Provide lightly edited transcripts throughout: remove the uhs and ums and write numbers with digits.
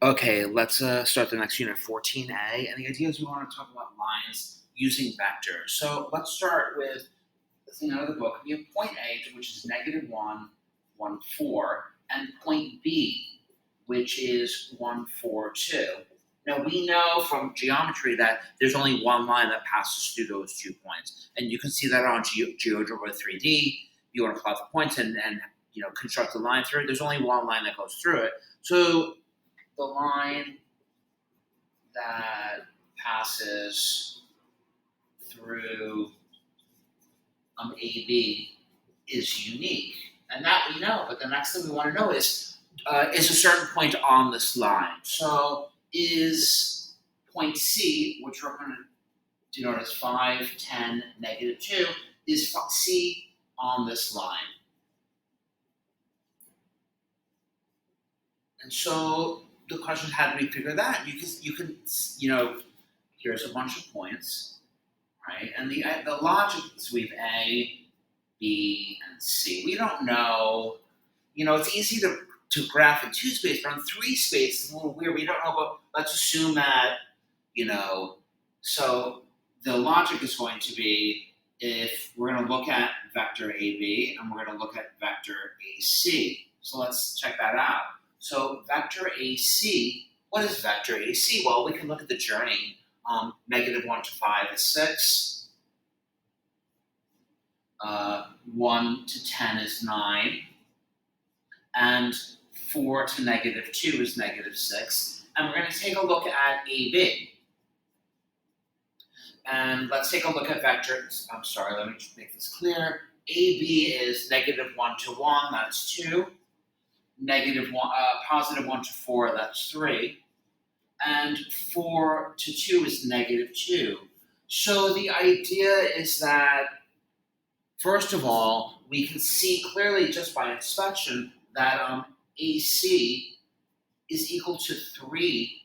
Okay, let's start the next unit, 14a. And the idea is we want to talk about lines using vectors. So let's start with the thing out of the book. We have point A, which is negative 1, 1, 4, and point B, which is 1, 4, 2. Now we know from geometry that there's only one line that passes through those 2 points. And you can see that on GeoGebra 3D. You want to plot the points and construct a line through it. There's only one line that goes through it. So the line that passes through AB is unique, and that we know. But the next thing we want to know is a certain point on this line. So is point C, which we're going to denote as 5, 10, negative 2, is C on this line? And so the question is, how do we figure that? You can here's a bunch of points, right? And the logic is we have A, B, and C. We don't know. It's easy to graph in 2 space, but on 3 space, it's a little weird. We don't know, but let's assume that, so the logic is going to be if we're going to look at vector AB and we're going to look at vector AC. So let's check that out. So vector AC, what is vector AC? Well, we can look at the journey. Negative 1 to 5 is 6. 1 to 10 is 9. And 4 to negative 2 is negative 6. And we're going to take a look at AB. And let's take a look at vectors. I'm sorry, let me just make this clear. AB is negative 1 to 1, that's 2. Positive 1 to 4, that's 3. And 4 to 2 is negative 2. So the idea is that, first of all, we can see clearly just by inspection that AC is equal to 3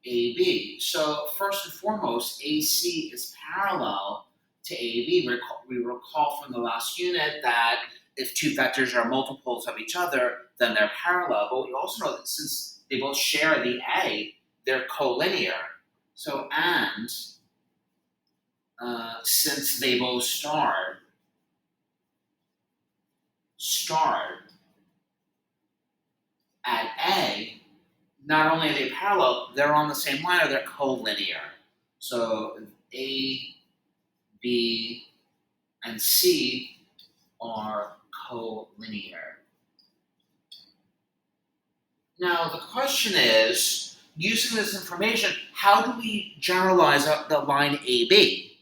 AB. So first and foremost, AC is parallel to AB. We recall from the last unit that if 2 vectors are multiples of each other, then they're parallel. But we also know that since they both share the A, they're collinear. So, and since they both start at A, not only are they parallel, they're on the same line, or they're collinear. So A, B, and C are collinear. Now the question is, using this information, how do we generalize the line AB,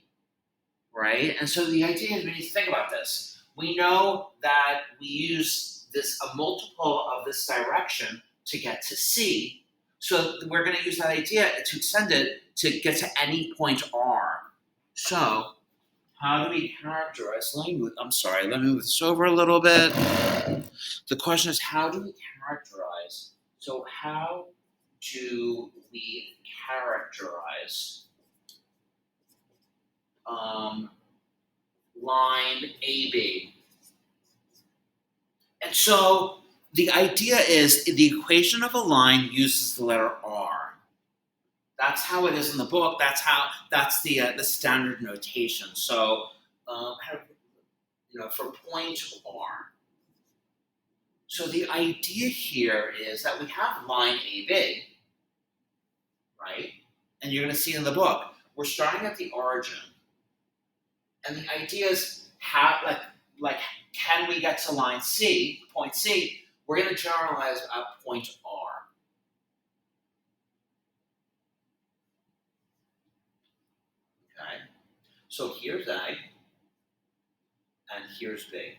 right? And so the idea is we need to think about this. We know that we use a multiple of this direction to get to C. So we're going to use that idea to extend it to get to any point R. So how do we characterize? Let me move this over a little bit. The question is, how do we characterize? So how do we characterize line AB? And so the idea is the equation of a line uses the letter R. That's how it is in the book. That's the standard notation. So for point R. So the idea here is that we have line AB, right? And you're going to see in the book, we're starting at the origin. And the idea is how, can we get to line C, point C? We're going to generalize at point R. Okay? So here's A, and here's B.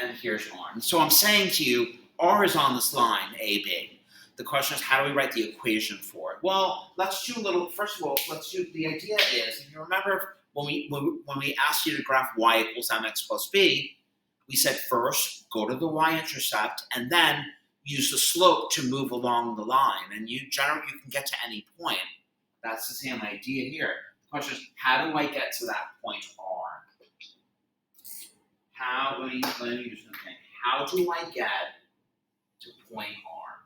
And here's R. And so I'm saying to you, R is on this line, AB. The question is, how do we write the equation for it? Well, first of all, the idea is, if you remember when we asked you to graph y equals mx plus b, we said first, go to the y-intercept, and then use the slope to move along the line. And you can get to any point. That's the same idea here. The question is, how do I get to that point R? How do I get to point R.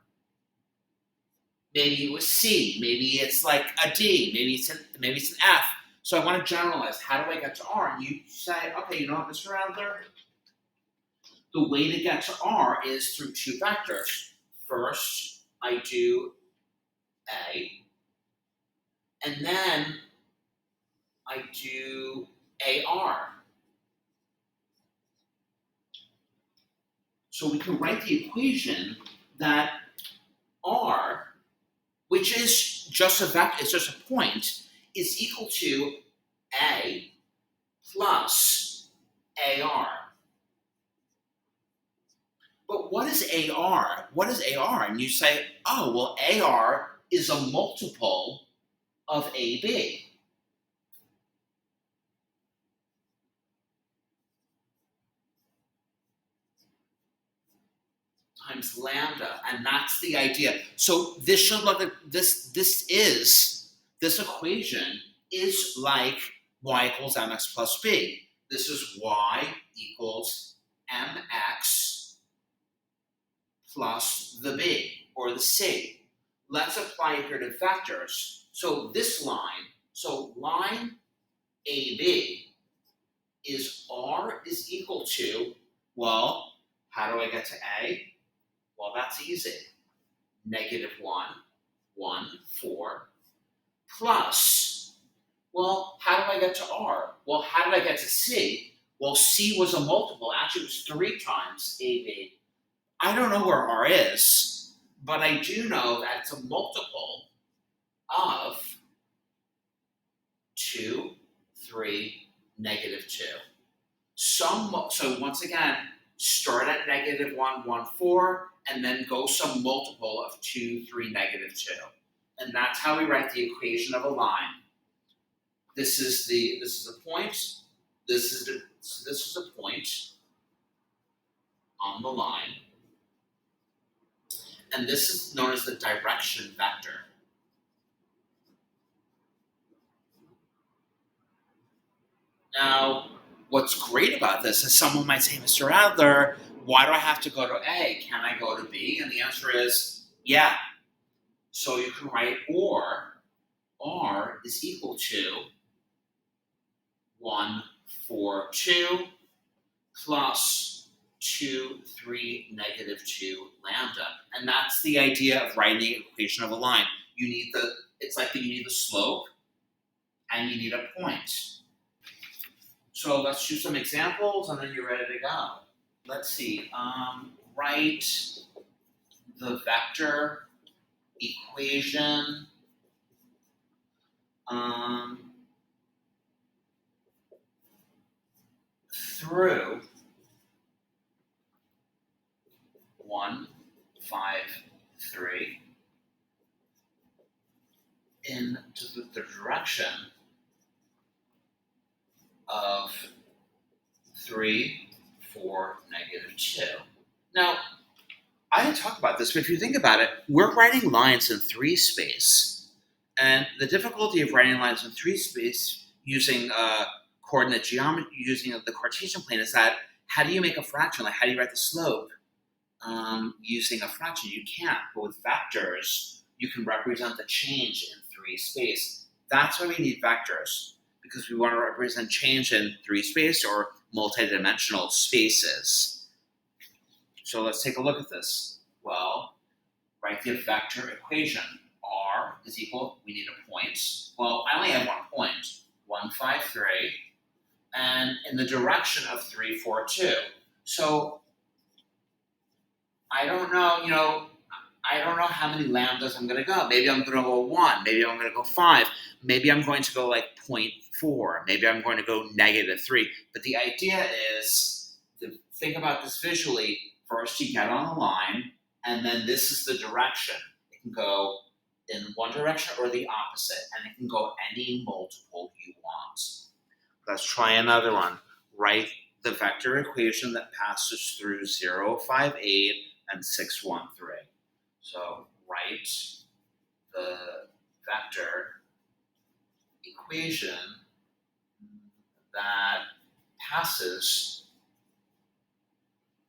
Maybe it was C, maybe it's like a D, maybe it's an F. So I want to generalize. How do I get to R? And you say, okay, you know what, Mr. Adler? The way to get to R is through two vectors. First, I do A, and then I do AR. So we can write the equation that R, which is just a vector, it's just a point, is equal to A plus AR. But what is AR? What is AR? And you say, oh, well, AR is a multiple of AB. Times lambda, and that's the idea. So this should look at this equation is like y equals mx plus b. This is y equals mx plus the b, or the c. Let's apply iterative vectors. So this line, so line AB is r is equal to, well, how do I get to A? Well, that's easy. -1, 1, 4, plus, well, how do I get to R? Well, how did I get to C? Well, C was a multiple. Actually, it was 3 times AB. I don't know where R is, but I do know that it's a multiple of 2, 3, -2. So once again, start at -1, 1, 4, and then go some multiple of 2, 3, -2. And that's how we write the equation of a line. This is a point. This is a point on the line. And this is known as the direction vector. Now, what's great about this is someone might say, Mr. Adler, why do I have to go to A? Can I go to B? And the answer is, yeah. So you can write or R is equal to 1, 4, 2 plus 2, 3, -2 lambda. And that's the idea of writing the equation of a line. You need the slope and you need a point. So let's do some examples and then you're ready to go. Let's see, write the vector equation through 1, 5, 3 into the direction of 3, 4, -2. Now, I didn't talk about this, but if you think about it, we're writing lines in 3 space. And the difficulty of writing lines in 3 space using coordinate geometry, using the Cartesian plane, is that how do you make a fraction? Like, how do you write the slope using a fraction? You can't. But with vectors, you can represent the change in 3 space. That's why we need vectors, because we want to represent change in 3 space or multidimensional spaces. So let's take a look at this. Well, write the vector equation. R is equal, we need a point. Well, I only have 1 point, 1, 5, 3, and in the direction of 3, 4, 2. So I don't know, I don't know how many lambdas I'm going to go. Maybe I'm going to go 1. Maybe I'm going to go 5. Maybe I'm going to go like 0.4. Maybe I'm going to go -3. But the idea is to think about this visually. First, you get on the line, and then this is the direction. It can go in one direction or the opposite, and it can go any multiple you want. Let's try another one. Write the vector equation that passes through 0, 5, 8, and 6, 1, 3. So write the vector equation that passes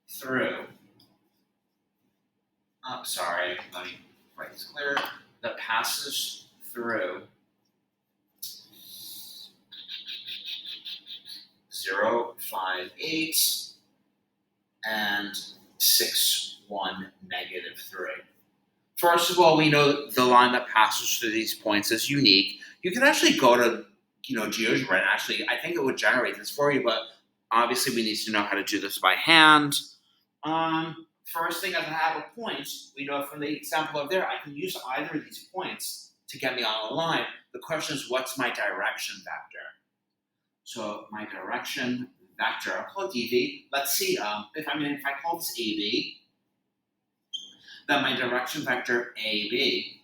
through Sorry, let me write this clear. That passes through 0, 5, 8, and 6, 1, negative 3. First of all, we know the line that passes through these points is unique. You can actually go to, GeoGebra and actually, I think it would generate this for you, but obviously we need to know how to do this by hand. First thing, as I have a point, we know from the example over there, I can use either of these points to get me on a line. The question is, what's my direction vector? So my direction vector, I'll call it dv. Let's see, if I call this AB, then my direction vector AB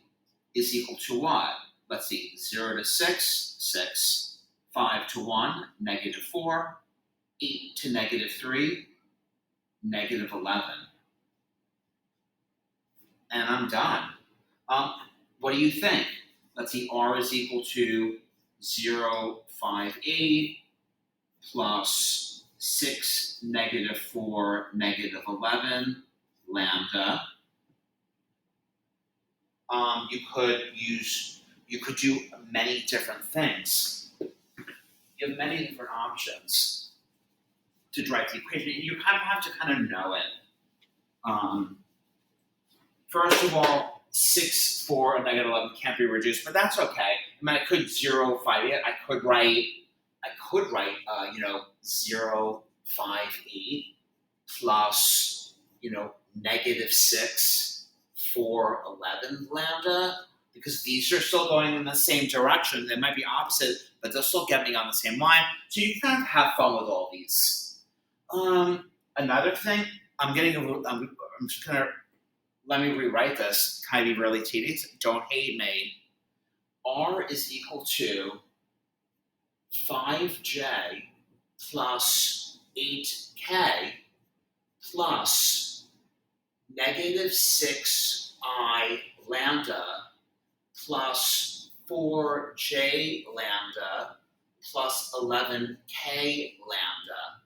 is equal to what? Let's see, 0 to 6, 6, 5 to 1, negative 4, 8 to negative 3, negative 11. And I'm done. What do you think? Let's see, R is equal to 0, 5, 8, plus 6, negative 4, negative 11, lambda. You could do many different things. You have many different options to drive the equation, and you kind of have to kind of know it. First of all, 6, 4, and negative 11 can't be reduced, but that's okay. I could 0, 5, 8. I could write 0, 5, 8 plus, negative 6, 4, 11 lambda, because these are still going in the same direction. They might be opposite, but they'll still get me on the same line. So you kind of have fun with all these. Another thing, I'm just gonna, let me rewrite this, kind of be really tedious, don't hate me. R is equal to 5j plus 8k plus negative 6I lambda plus 4j lambda plus 11k lambda.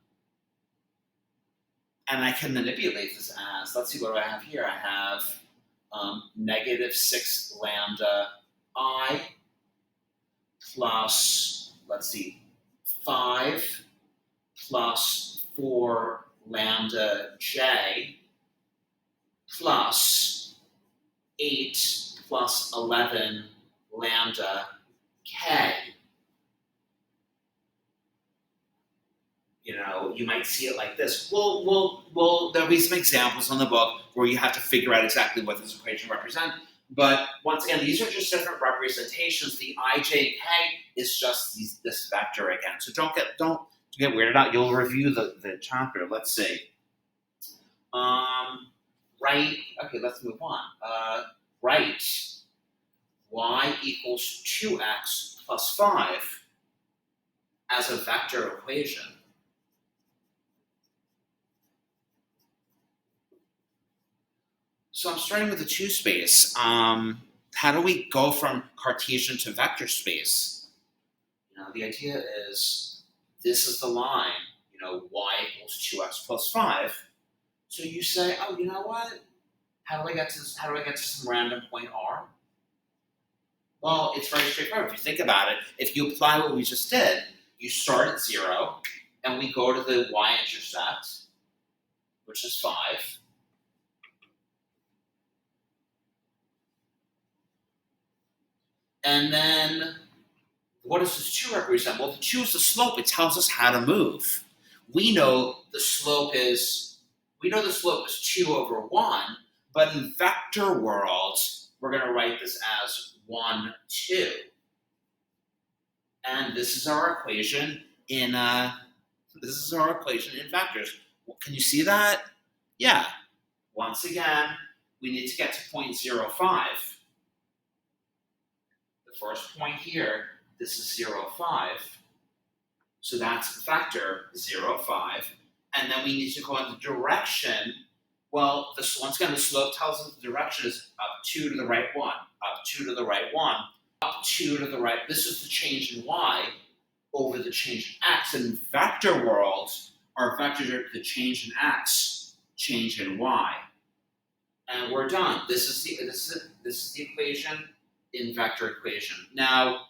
And I can manipulate this as, let's see, what do I have here? I have negative 6 lambda I plus, let's see, 5 plus 4 lambda j plus 8 plus 11 lambda k. You might see it like this. There'll be some examples on the book where you have to figure out exactly what this equation represents. But once again, these are just different representations. The I, J, and K is just this vector again. So don't get weirded out. You'll review the chapter. Let's see. Right. Okay, let's move on. Right. Y equals 2x plus 5 as a vector equation. So I'm starting with the 2 space. How do we go from Cartesian to vector space? The idea is this is the line, y equals 2x plus 5. So you say, oh, you know what? How do I get to some random point r? Well, it's very straightforward. If you think about it, if you apply what we just did, you start at 0, and we go to the y-intercept, which is 5. And then, what does this 2 represent? Well, the 2 is the slope. It tells us how to move. We know the slope is 2 over 1, but in vector world, we're going to write this as 1, 2. And this is our equation in vectors. Can you see that? Yeah. Once again, we need to get to point 0, 5. The first point here, this is 0, 5. So that's vector 0, 5. And then we need to go in the direction. Well, once again, the slope tells us the direction is up 2 to the right 1, up 2 to the right 1, up 2 to the right. This is the change in y over the change in x. In vector world, our vectors are the change in x, change in y. and we're done. This is the equation in vector equation. Now,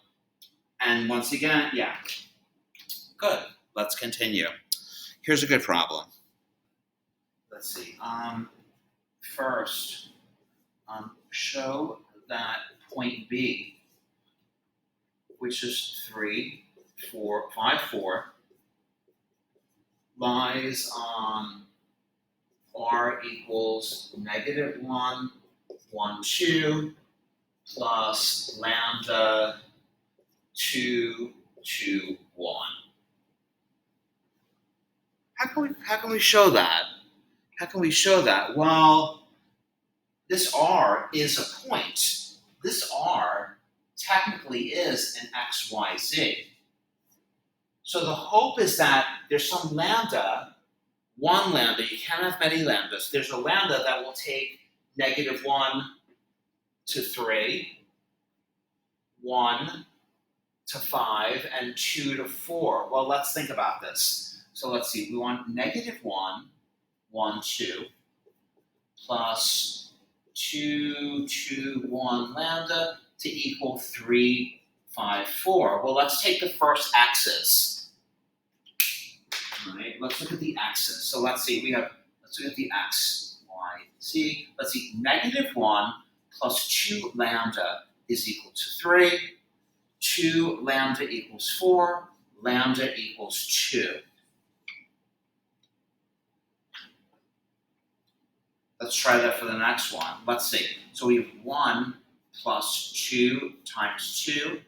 and once again, yeah, good. Let's continue. Here's a good problem. Let's see. First, show that point B, which is 3, 4, 5, 4, lies on R equals -1, 1, 2, plus lambda 2, 2, 1. How can we show that? How can we show that? Well, this R is a point. This R technically is an XYZ. So the hope is that there's some lambda, one lambda, you can't have many lambdas. There's a lambda that will take -1 to 3, 1 to 5, and 2 to 4. Well, let's think about this. So let's see, we want -1, 1, 2, plus 2, 2, 1 lambda to equal 3, 5, 4. Well, let's take the first axis. All right, let's look at the axis. So let's look at the x, y, z. Let's see, -1 plus 2 lambda is equal to 3. 2 lambda equals 4. Lambda equals 2. Let's try that for the next one. Let's see. So we have 1 plus 2 times 2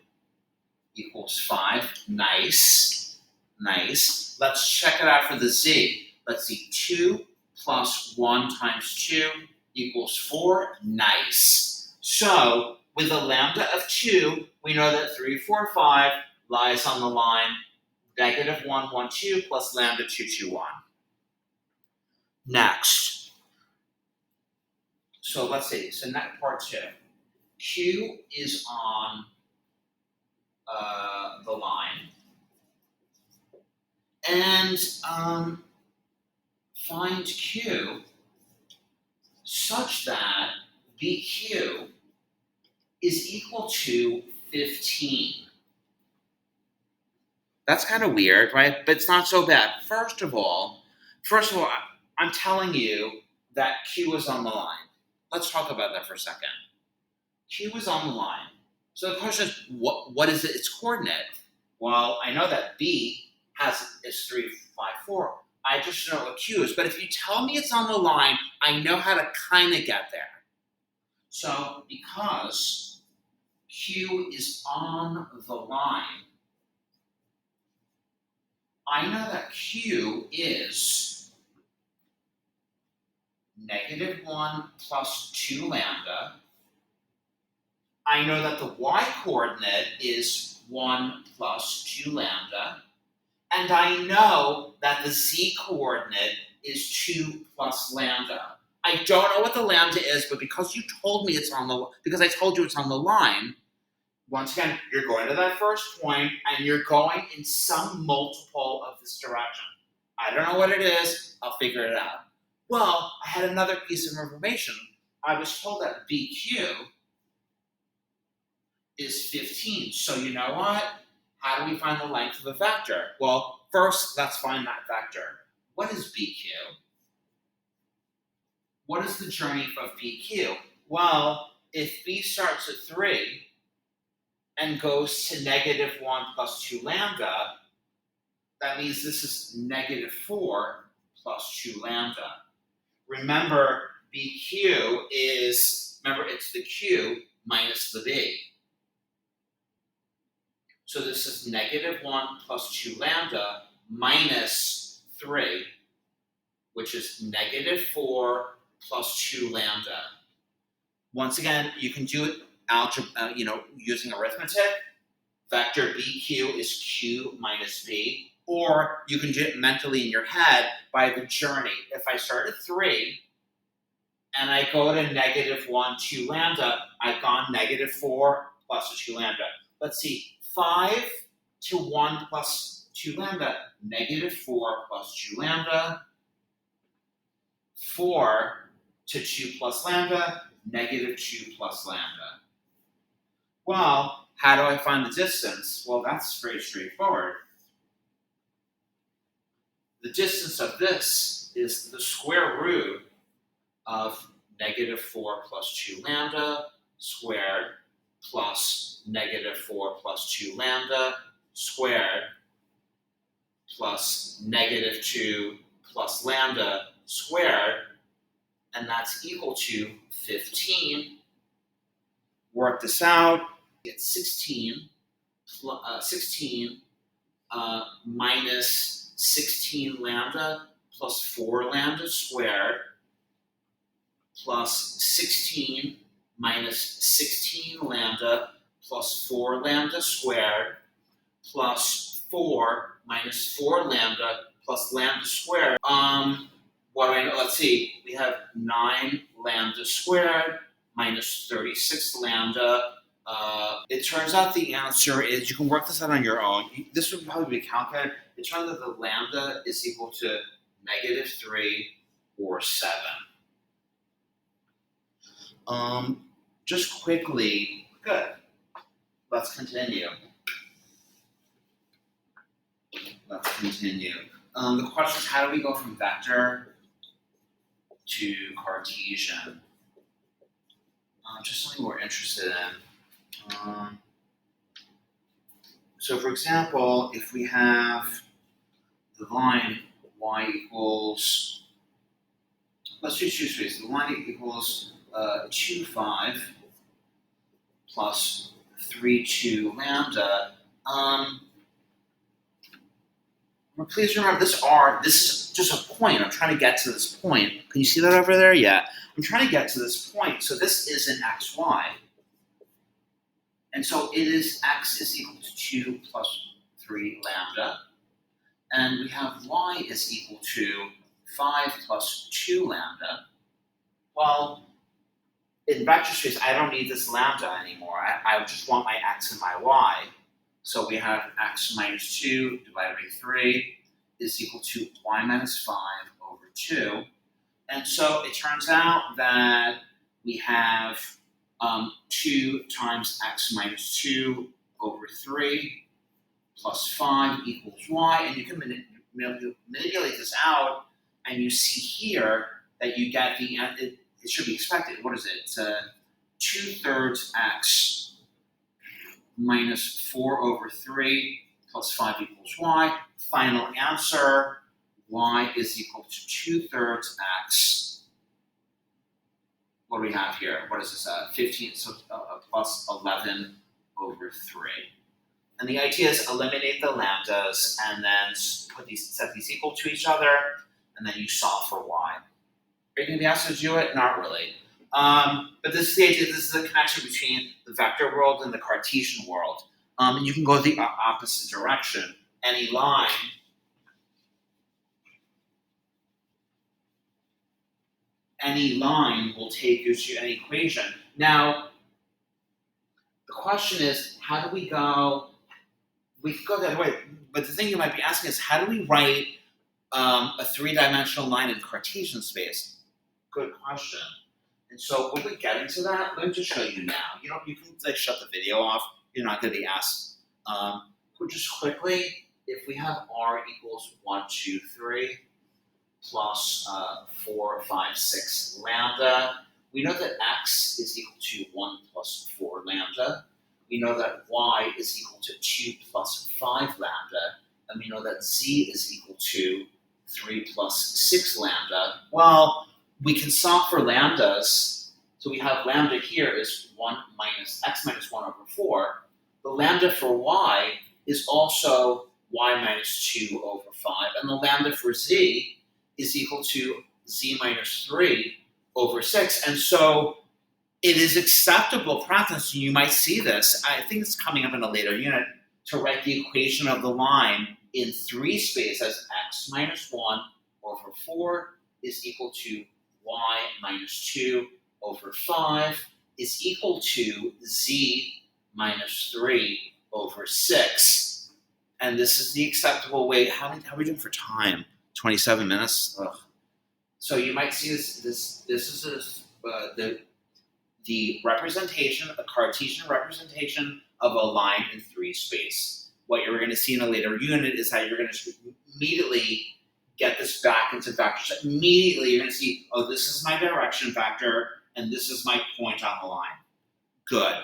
equals 5. Nice. Nice. Let's check it out for the z. Let's see. 2 plus 1 times 2 equals 4. Nice. So with a lambda of 2, we know that 3, 4, 5 lies on the line -1, 1, 2 plus lambda 2, 2, 1. Next. So let's see, so next part 2. Q is on the line. And find Q such that BQ is equal to 15. That's kind of weird, right? But it's not so bad. First of all, I'm telling you that Q is on the line. Let's talk about that for a second. Q is on the line. So the question is, what is its coordinate? Well, I know that B is 3, 5, 4. I just know what Q is. But if you tell me it's on the line, I know how to kind of get there. So because Q is on the line, I know that Q is -1 plus 2 lambda. I know that the y coordinate is 1 plus 2 lambda. And I know that the z coordinate is 2 plus lambda. I don't know what the lambda is, but because I told you it's on the line, once again, you're going to that first point and you're going in some multiple of this direction. I don't know what it is, I'll figure it out. Well, I had another piece of information. I was told that BQ is 15. So you know what? How do we find the length of a vector? Well, first, let's find that vector. What is BQ? What is the journey of BQ? Well, if B starts at 3 and goes to -1 plus 2 lambda, that means this is -4 plus 2 lambda. Remember, BQ it's the Q minus the B. So this is -1 plus 2 lambda minus 3, which is -4 plus 2 lambda. Once again, you can do it using arithmetic. Vector BQ is Q minus B. Or you can do it mentally in your head by the journey. If I start at 3 and I go to -1, 2 lambda, I've gone -4 plus 2 lambda. Let's see, 5 to 1 plus 2 lambda, -4 plus 2 lambda. 4 to 2 plus lambda, negative 2 plus lambda. Well, how do I find the distance? Well, that's very straightforward. The distance of this is the square root of negative 4 plus 2 lambda squared plus negative 4 plus 2 lambda squared plus negative 2 plus lambda squared, and that's equal to 15. Work this out. Get 16 minus 16 lambda plus 4 lambda squared plus 16 minus 16 lambda plus 4 lambda squared plus 4 minus 4 lambda plus lambda squared. What do I know? Let's see. We have 9 lambda squared minus 36 lambda. It turns out the answer is, you can work this out on your own. This would probably be calculated. It turns out the lambda is equal to negative 3 or 7. Just quickly, good. Let's continue. The question is, how do we go from vector to Cartesian? Just something we're interested in. So for example, if we have the line y equals, let's do 2 spaces. The line equals 2, 5 plus 3, 2 lambda. Please remember this is just a point. I'm trying to get to this point. Can you see that over there? Yeah. I'm trying to get to this point. So this is an xy. And so it is x is equal to 2 plus 3 lambda. And we have y is equal to 5 plus 2 lambda. Well, in vector space, I don't need this lambda anymore. I just want my x and my y. So we have x minus 2 divided by 3 is equal to y minus 5 over 2. And so it turns out that we have 2 times x minus 2 over 3 plus 5 equals y. And you can manipulate this out, and you see here that you get the, it should be expected. What is it? It's 2/3 x minus 4 over 3 plus 5 equals y. Final answer, y is equal to 2/3 x. What do we have here? What is this? 15, so plus 11 over 3. And the idea is eliminate the lambdas and then set these equal to each other, and then you solve for y. Are you going to be asked to do it? Not really. But this is the idea. This is the connection between the vector world and the Cartesian world. And you can go the opposite direction. Any line will take you to an equation. Now, the question is, how do we go? We could go the other way, but the thing you might be asking is, how do we write a 3-dimensional line in Cartesian space? Good question. And so when we get into that, let me just show you now. You can shut the video off. You're not going to be asked. Just quickly, if we have r equals 1, 2, 3 plus 4, 5, 6 lambda, we know that x is equal to 1 plus 4 lambda. We know that y is equal to 2 plus 5 lambda. And we know that z is equal to 3 plus 6 lambda. Well, we can solve for lambdas. So we have lambda here is 1 minus x minus 1 over 4. The lambda for y is also y minus 2 over 5. And the lambda for z is equal to z minus 3 over 6. And so it is acceptable practice, and you might see this, I think it's coming up in a later unit, to write the equation of the line in 3 space as x minus 1 over 4 is equal to y minus 2 over 5 is equal to z minus 3 over 6. And this is the acceptable way. How are we doing for time? 27 minutes? Ugh. So you might see this is the representation, a Cartesian representation of a line in 3 space. What you're going to see in a later unit is how you're going to immediately get this back into vectors. Immediately you're going to see, oh, this is my direction vector, and this is my point on the line. Good.